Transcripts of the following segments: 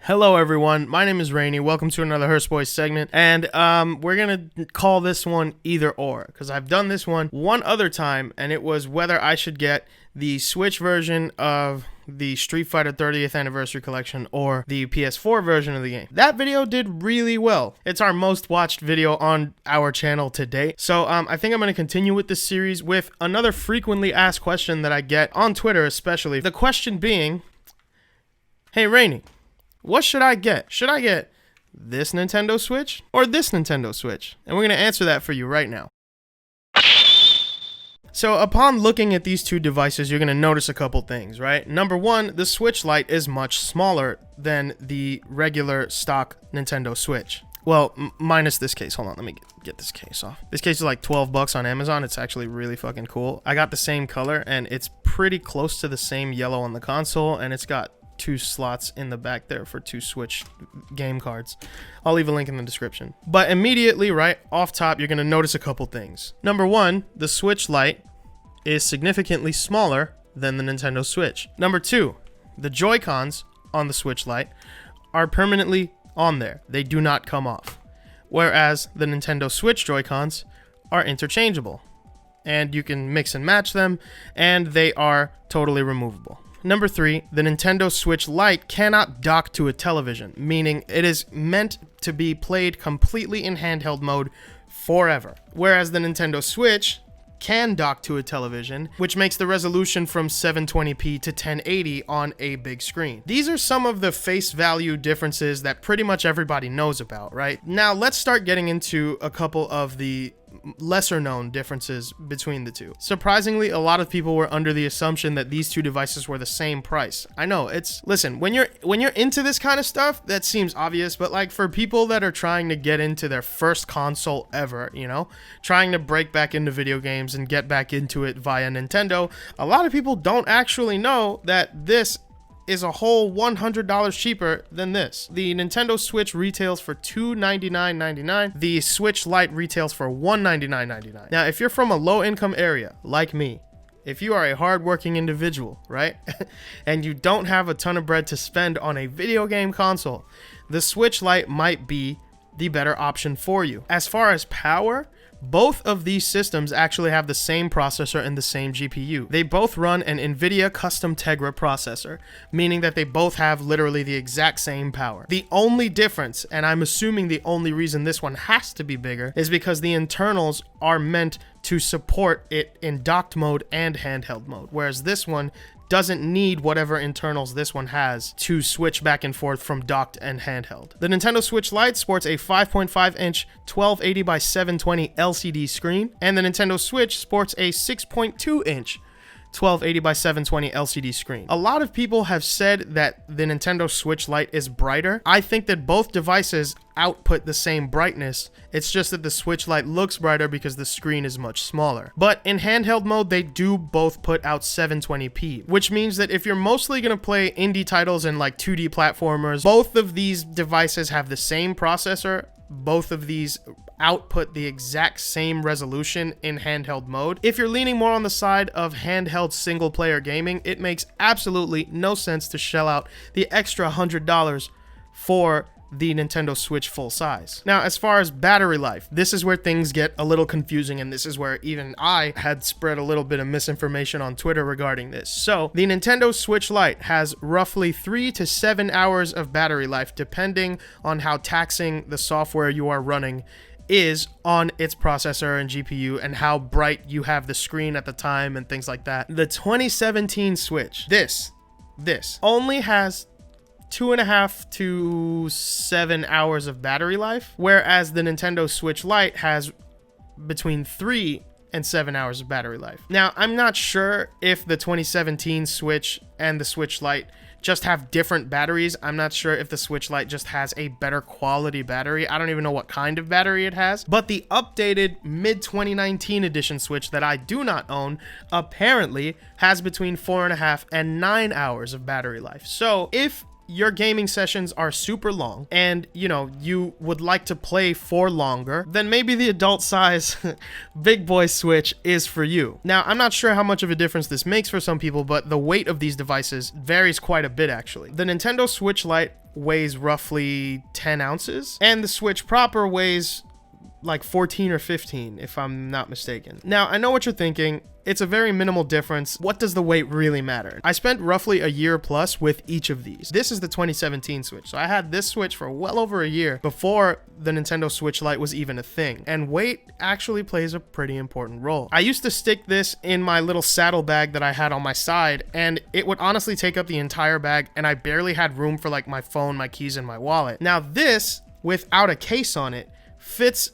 Hello everyone, my name is Rainey. Welcome to another Hearse Boys segment, and we're gonna call this one either or, because I've done this one other time, and it was whether I should get the Switch version of the Street Fighter 30th Anniversary Collection or the PS4 version of the game. That video did really well. It's our most watched video on our channel to date. So I think I'm going to continue with this series with another frequently asked question that I get on Twitter especially. The question being, hey Rainey, what should I get? Should I get this Nintendo Switch or this Nintendo Switch? And we're going to answer that for you right now. So upon looking at these two devices, you're going to notice a couple things, right? Number one, the Switch Lite is much smaller than the regular stock Nintendo Switch. Well, minus this case. Hold on, let me get this case off. This case is like $12 on Amazon. It's actually really fucking cool. I got the same color, and it's pretty close to the same yellow on the console, and it's got two slots in the back there for two Switch game cards. I'll leave a link in the description. But immediately, right off top, you're going to notice a couple things. Number one, the Switch Lite is significantly smaller than the Nintendo Switch. Number two, the Joy-Cons on the Switch Lite are permanently on there. They do not come off. Whereas the Nintendo Switch Joy-Cons are interchangeable, and you can mix and match them, and they are totally removable. Number three, the Nintendo Switch Lite cannot dock to a television, meaning it is meant to be played completely in handheld mode forever. Whereas the Nintendo Switch can dock to a television, which makes the resolution from 720p to 1080 on a big screen. These are some of the face value differences that pretty much everybody knows about, right? Now let's start getting into a couple of the lesser known differences between the two. Surprisingly, a lot of people were under the assumption that these two devices were the same price. I know, listen, when you're into this kind of stuff, that seems obvious, but like for people that are trying to get into their first console ever, you know, trying to break back into video games and get back into it via Nintendo, a lot of people don't actually know that this is a whole $100 cheaper than this. The Nintendo Switch retails for $299.99. The Switch Lite retails for $199.99. Now, if you're from a low-income area like me, if you are a hardworking individual, right, and you don't have a ton of bread to spend on a video game console, the Switch Lite might be the better option for you. As far as power, both of these systems actually have the same processor and the same GPU. They both run an NVIDIA custom Tegra processor, meaning that they both have literally the exact same power. The only difference, and I'm assuming the only reason this one has to be bigger, is because the internals are meant to support it in docked mode and handheld mode, whereas this one doesn't need whatever internals this one has to switch back and forth from docked and handheld. The Nintendo Switch Lite sports a 5.5-inch 1280 by 720 LCD screen, and the Nintendo Switch sports a 6.2-inch 1280 by 720 LCD screen. A lot of people have said that the Nintendo Switch Lite is brighter. I think that both devices output the same brightness. It's just that the Switch Lite looks brighter because the screen is much smaller. But in handheld mode, they do both put out 720p, which means that if you're mostly going to play indie titles and like 2D platformers, both of these devices have the same processor. Both of these output the exact same resolution in handheld mode. If you're leaning more on the side of handheld single player gaming, it makes absolutely no sense to shell out the extra $100 for the Nintendo Switch full size. Now, as far as battery life, this is where things get a little confusing, and this is where even I had spread a little bit of misinformation on Twitter regarding this. So, the Nintendo Switch Lite has roughly 3 to 7 hours of battery life, depending on how taxing the software you are running is on its processor and GPU and how bright you have the screen at the time and things like that. The 2017 Switch, this only has 2.5 to 7 hours of battery life, whereas the Nintendo Switch Lite has between 3 and 7 hours of battery life. Now, I'm not sure if the 2017 Switch and the Switch Lite just have different batteries. I'm not sure if the Switch Lite just has a better quality battery. I don't even know what kind of battery it has. But the updated mid-2019 edition Switch that I do not own apparently has between 4.5 and 9 hours of battery life. So if your gaming sessions are super long and, you know, you would like to play for longer, then maybe the adult size big boy Switch is for you. Now, I'm not sure how much of a difference this makes for some people, but the weight of these devices varies quite a bit, actually. The Nintendo Switch Lite weighs roughly 10 ounces, and the Switch proper weighs like 14 or 15, if I'm not mistaken. Now, I know what you're thinking. It's a very minimal difference. What does the weight really matter? I spent roughly a year plus with each of these. This is the 2017 Switch. So I had this Switch for well over a year before the Nintendo Switch Lite was even a thing. And weight actually plays a pretty important role. I used to stick this in my little saddle bag that I had on my side, and it would honestly take up the entire bag, and I barely had room for like my phone, my keys, and my wallet. Now this, without a case on it, fits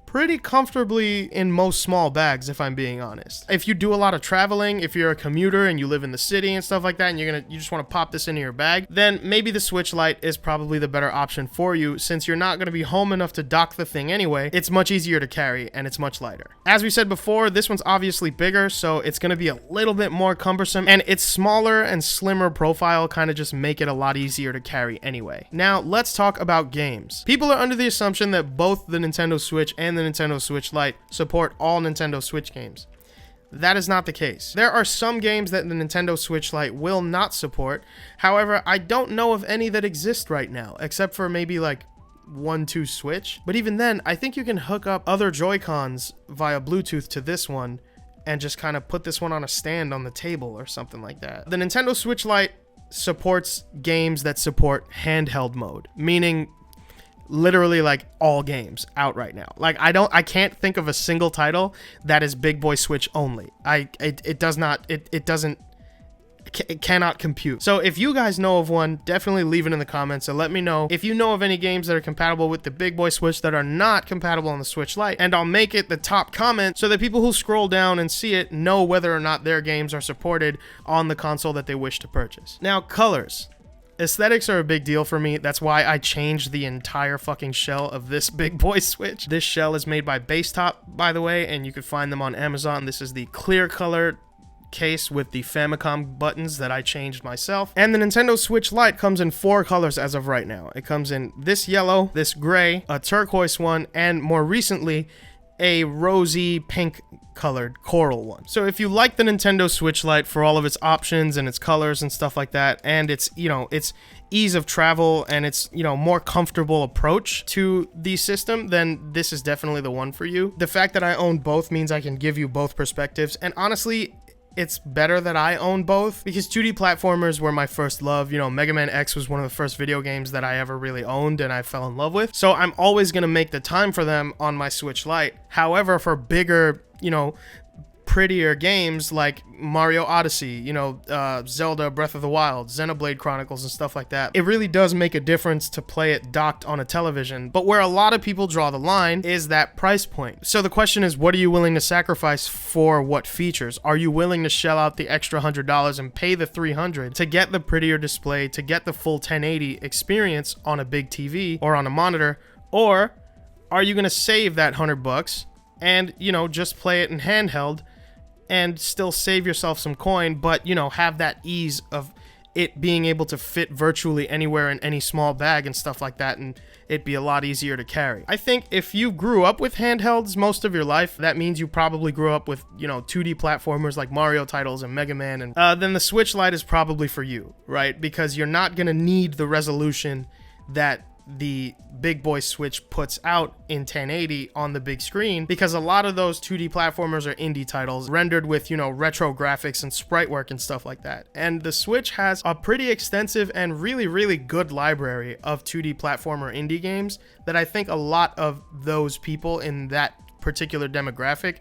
pretty comfortably in most small bags, if I'm being honest. If you do a lot of traveling, if you're a commuter and you live in the city and stuff like that, and you just want to pop this into your bag, then maybe the Switch Lite is probably the better option for you, since you're not going to be home enough to dock the thing anyway. It's much easier to carry and it's much lighter. As we said before, this one's obviously bigger, so it's going to be a little bit more cumbersome, and its smaller and slimmer profile kind of just make it a lot easier to carry anyway. Now, let's talk about games. People are under the assumption that both the Nintendo Switch and the Nintendo Switch Lite support all Nintendo Switch games. That is not the case. There are some games that the Nintendo Switch Lite will not support. However, I don't know of any that exist right now, except for maybe like 1-2 Switch. But even then, I think you can hook up other Joy-Cons via Bluetooth to this one and just kind of put this one on a stand on the table or something like that. The Nintendo Switch Lite supports games that support handheld mode, meaning literally like all games out right now. Like I can't think of a single title that is big boy Switch only. It cannot compute. So if you guys know of one, definitely leave it in the comments and let me know if you know of any games that are compatible with the big boy Switch that are not compatible on the Switch Lite, and I'll make it the top comment so that people who scroll down and see it know whether or not their games are supported on the console that they wish to purchase. Now, colors. Aesthetics are a big deal for me. That's why I changed the entire fucking shell of this big boy Switch. This shell is made by Basetop, by the way, and you can find them on Amazon. This is the clear colored case with the Famicom buttons that I changed myself. And the Nintendo Switch Lite comes in 4 colors as of right now. It comes in this yellow, this gray, a turquoise one, and more recently, a rosy pink colored coral one. So if you like the Nintendo Switch Lite for all of its options and its colors and stuff like that, and its, you know, its ease of travel and its, you know, more comfortable approach to the system, then this is definitely the one for you. The fact that I own both means I can give you both perspectives, and honestly, it's better that I own both, because 2D platformers were my first love. You know, Mega Man X was one of the first video games that I ever really owned and I fell in love with. So I'm always going to make the time for them on my Switch Lite. However, for bigger, you know, prettier games like Mario Odyssey, you know, Zelda Breath of the Wild, Xenoblade Chronicles and stuff like that, it really does make a difference to play it docked on a television. But where a lot of people draw the line is that price point. So the question is, what are you willing to sacrifice for what features? Are you willing to shell out the extra $100 and pay the $300 to get the prettier display, to get the full 1080 experience on a big TV or on a monitor? Or are you going to save that $100 and, you know, just play it in handheld and still save yourself some coin, but, you know, have that ease of it being able to fit virtually anywhere in any small bag and stuff like that, and it'd be a lot easier to carry. I think if you grew up with handhelds most of your life, that means you probably grew up with, you know, 2D platformers like Mario titles and Mega Man, and then the Switch Lite is probably for you, right? Because you're not gonna need the resolution that the big boy Switch puts out in 1080 on the big screen, because a lot of those 2D platformers are indie titles rendered with, you know, retro graphics and sprite work and stuff like that. And the Switch has a pretty extensive and really good library of 2D platformer indie games that I think a lot of those people in that particular demographic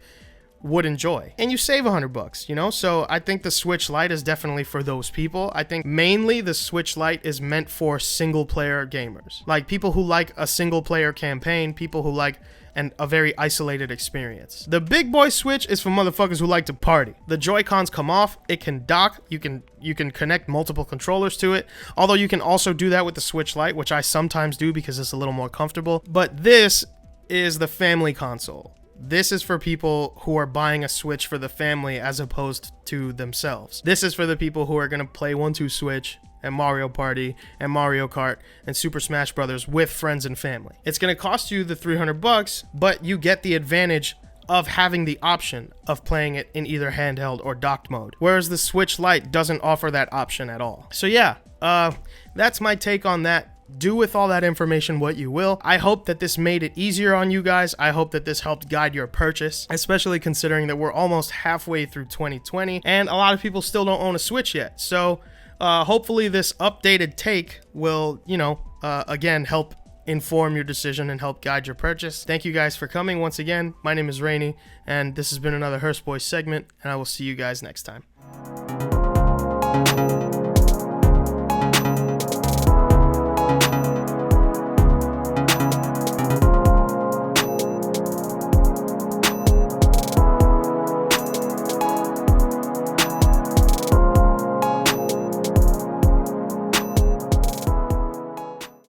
would enjoy. And you save $100, you know? So I think the Switch Lite is definitely for those people. I think mainly the Switch Lite is meant for single player gamers. Like people who like a single player campaign, people who like a very isolated experience. The big boy Switch is for motherfuckers who like to party. The Joy-Cons come off, it can dock, you can connect multiple controllers to it, although you can also do that with the Switch Lite, which I sometimes do because it's a little more comfortable. But this is the family console. This is for people who are buying a Switch for the family as opposed to themselves. This is for the people who are going to play 1-2 Switch and Mario Party and Mario Kart and Super Smash Brothers with friends and family. It's going to cost you the $300, but you get the advantage of having the option of playing it in either handheld or docked mode, whereas the Switch Lite doesn't offer that option at all. So yeah, that's my take on that. Do with all that information what you will. I hope that this made it easier on you guys. I hope that this helped guide your purchase, especially considering that we're almost halfway through 2020 and a lot of people still don't own a Switch yet. So hopefully this updated take will, again, help inform your decision and help guide your purchase. Thank you guys for coming once again. My name is Rainey, and this has been another Hearse Boys segment, and I will see you guys next time.